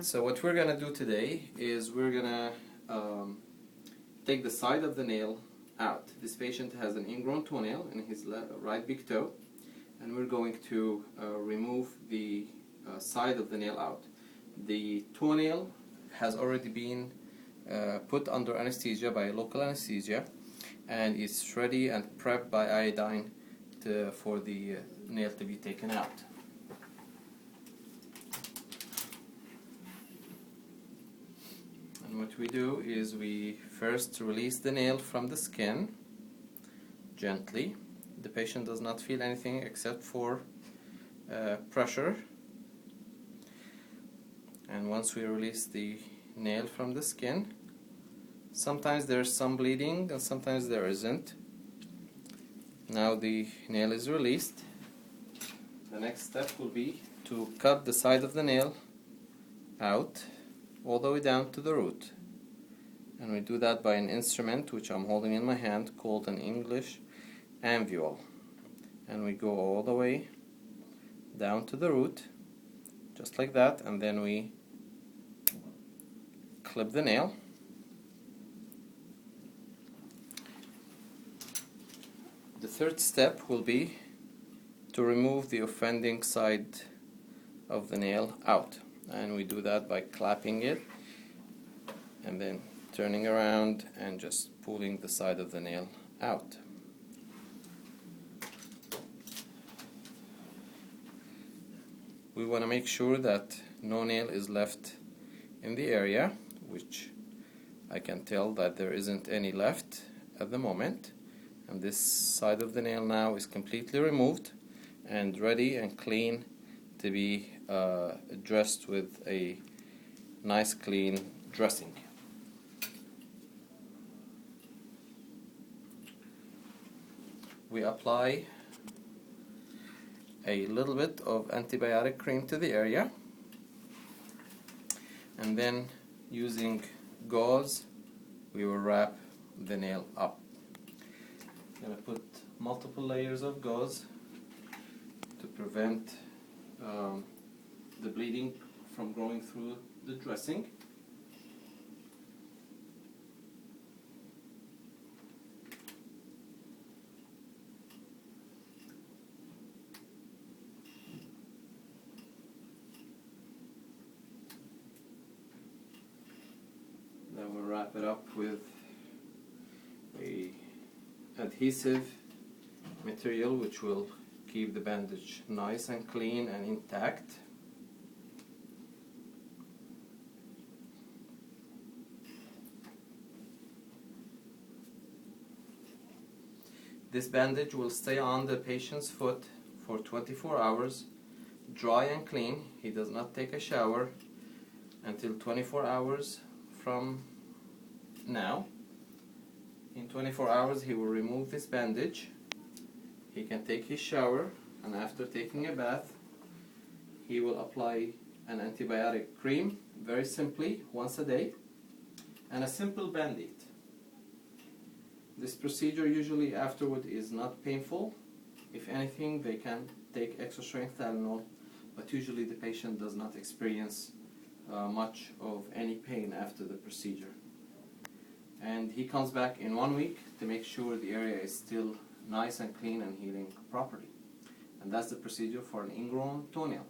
So what we're gonna do today is we're gonna take the side of the nail out. This patient has an ingrown toenail in his right big toe, and we're going to remove the side of the nail out. The toenail has already been put under anesthesia by local anesthesia, and it's ready and prepped by iodine for the nail to be taken out. And what we do is we first release the nail from the skin gently. The patient does not feel anything except for pressure. And once we release the nail from the skin, sometimes there's some bleeding and sometimes there isn't. Now the nail is released. The next step will be to cut the side of the nail out all the way down to the root. And we do that by an instrument which I'm holding in my hand called an English anvil. And we go all the way down to the root, just like that, and then we clip the nail. The third step will be to remove the offending side of the nail out, and we do that by clapping it and then turning around and just pulling the side of the nail out. We want to make sure that no nail is left in the area, which I can tell that there isn't any left at the moment. And this side of the nail now is completely removed and ready and clean to be dressed with a nice clean dressing. We apply a little bit of antibiotic cream to the area, and then using gauze we will wrap the nail up. I'm going to put multiple layers of gauze to prevent the bleeding from going through the dressing. Then we'll wrap it up with a adhesive material which will keep the bandage nice and clean and intact. This bandage will stay on the patient's foot for 24 hours, dry and clean. He does not take a shower until 24 hours from now. In 24 hours he will remove this bandage. He can take his shower, and after taking a bath he will apply an antibiotic cream very simply once a day and a simple band-aid. This procedure usually afterward is not painful. If anything, they can take extra strength Tylenol, but usually the patient does not experience much of any pain after the procedure. And he comes back in 1 week to make sure the area is still nice and clean and healing properly. And that's the procedure for an ingrown toenail.